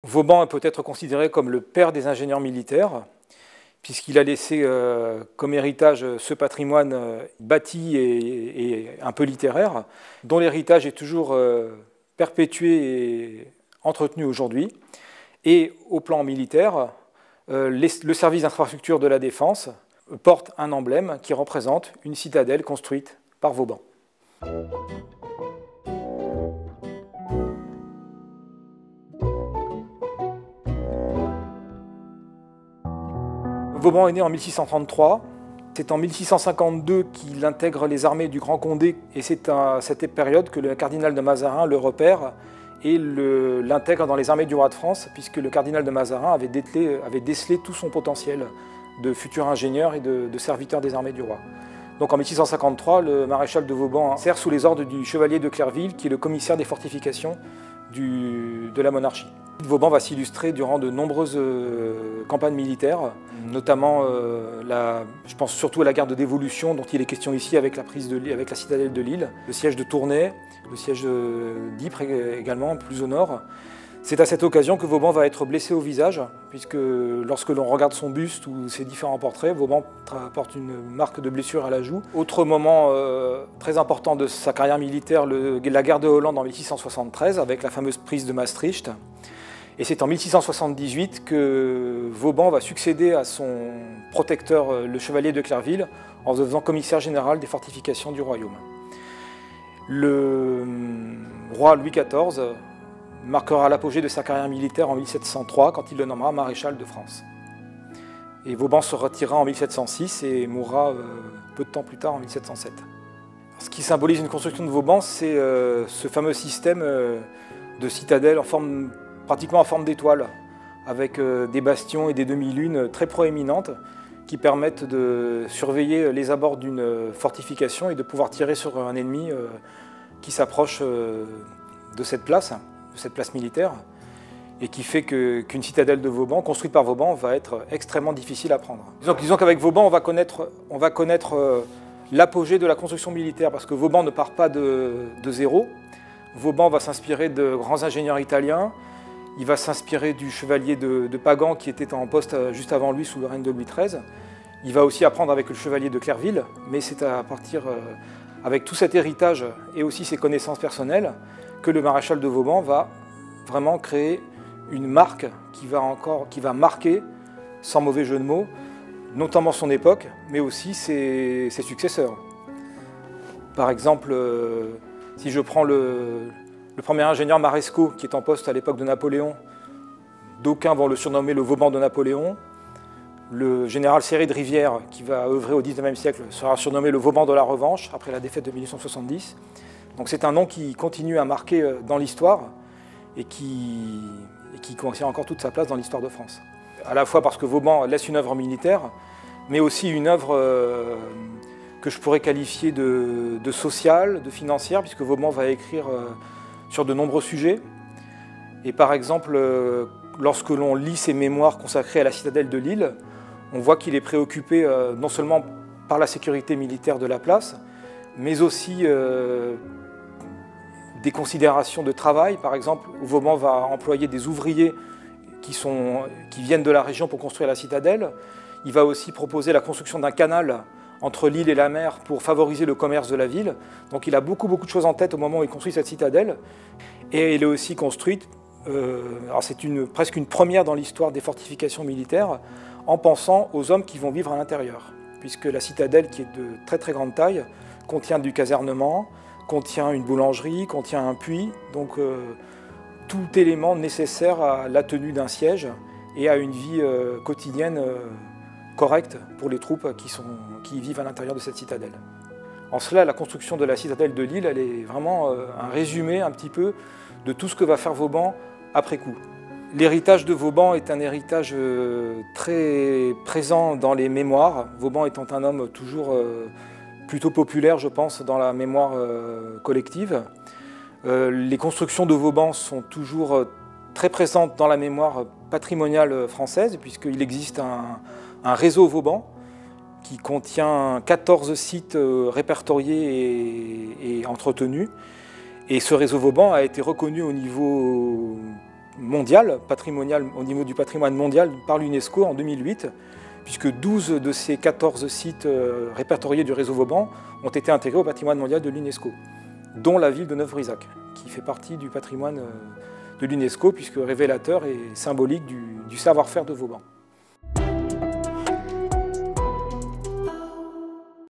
Vauban peut être considéré comme le père des ingénieurs militaires, puisqu'il a laissé comme héritage ce patrimoine bâti et un peu littéraire, dont l'héritage est toujours perpétué et entretenu aujourd'hui. Et au plan militaire, le service d'infrastructure de la Défense porte un emblème qui représente une citadelle construite par Vauban. Vauban est né en 1633. C'est en 1652 qu'il intègre les armées du Grand Condé et c'est à cette période que le cardinal de Mazarin le repère et l'intègre dans les armées du roi de France, puisque le cardinal de Mazarin avait décelé tout son potentiel de futur ingénieur et de serviteur des armées du roi. Donc en 1653, le maréchal de Vauban sert sous les ordres du chevalier de Clerville, qui est le commissaire des fortifications de la monarchie. Vauban va s'illustrer durant de nombreuses campagnes militaires, notamment, je pense surtout à la guerre de Dévolution, dont il est question ici avec la citadelle de Lille, le siège de Tournai, le siège d'Ypres également, plus au nord. C'est à cette occasion que Vauban va être blessé au visage, puisque lorsque l'on regarde son buste ou ses différents portraits, Vauban porte une marque de blessure à la joue. Autre moment très important de sa carrière militaire, la guerre de Hollande en 1673, avec la fameuse prise de Maastricht. Et c'est en 1678 que Vauban va succéder à son protecteur, le chevalier de Clerville, en devenant commissaire général des fortifications du royaume. Le roi Louis XIV marquera l'apogée de sa carrière militaire en 1703, quand il le nommera maréchal de France. Et Vauban se retirera en 1706 et mourra peu de temps plus tard, en 1707. Ce qui symbolise une construction de Vauban, c'est ce fameux système de citadelle pratiquement en forme d'étoile, avec des bastions et des demi-lunes très proéminentes qui permettent de surveiller les abords d'une fortification et de pouvoir tirer sur un ennemi qui s'approche de cette place militaire, et qui fait qu'une citadelle de Vauban, construite par Vauban, va être extrêmement difficile à prendre. Disons qu'avec Vauban, on va connaître l'apogée de la construction militaire, parce que Vauban ne part pas de zéro. Vauban va s'inspirer de grands ingénieurs italiens. Il va s'inspirer du chevalier de Pagan qui était en poste juste avant lui sous le règne de Louis XIII. Il va aussi apprendre avec le chevalier de Clerville, mais c'est à partir, avec tout cet héritage et aussi ses connaissances personnelles, que le maréchal de Vauban va vraiment créer une marque qui va marquer, sans mauvais jeu de mots, notamment son époque, mais aussi ses successeurs. Par exemple, si je prends le premier ingénieur Marescot, qui est en poste à l'époque de Napoléon, d'aucuns vont le surnommer le Vauban de Napoléon. Le général Serré de Rivière, qui va œuvrer au XIXe siècle, sera surnommé le Vauban de la Revanche, après la défaite de 1870. Donc c'est un nom qui continue à marquer dans l'histoire et qui contient encore toute sa place dans l'histoire de France. À la fois parce que Vauban laisse une œuvre militaire, mais aussi une œuvre que je pourrais qualifier de sociale, de financière, puisque Vauban va écrire sur de nombreux sujets. Et par exemple, lorsque l'on lit ses mémoires consacrées à la citadelle de Lille, on voit qu'il est préoccupé non seulement par la sécurité militaire de la place, mais aussi des considérations de travail. Par exemple, Vauban va employer des ouvriers qui viennent de la région pour construire la citadelle. Il va aussi proposer la construction d'un canal entre l'île et la mer pour favoriser le commerce de la ville. Donc il a beaucoup de choses en tête au moment où il construit cette citadelle. Et elle est aussi construite, alors c'est presque une première dans l'histoire des fortifications militaires, en pensant aux hommes qui vont vivre à l'intérieur. Puisque la citadelle, qui est de très grande taille, contient du casernement, contient une boulangerie, contient un puits, donc tout élément nécessaire à la tenue d'un siège et à une vie quotidienne correcte pour les troupes qui vivent à l'intérieur de cette citadelle. En cela, la construction de la citadelle de Lille, elle est vraiment un résumé un petit peu de tout ce que va faire Vauban après coup. L'héritage de Vauban est un héritage très présent dans les mémoires, Vauban étant un homme toujours plutôt populaire, je pense, dans la mémoire collective. Les constructions de Vauban sont toujours très présentes dans la mémoire patrimoniale française, puisqu'il existe un réseau Vauban qui contient 14 sites répertoriés et entretenus. Et ce réseau Vauban a été reconnu au niveau mondial, patrimonial au niveau du patrimoine mondial par l'UNESCO en 2008, puisque 12 de ces 14 sites répertoriés du réseau Vauban ont été intégrés au patrimoine mondial de l'UNESCO, dont la ville de Neuf-Brisach, qui fait partie du patrimoine de l'UNESCO, puisque révélateur et symbolique du savoir-faire de Vauban.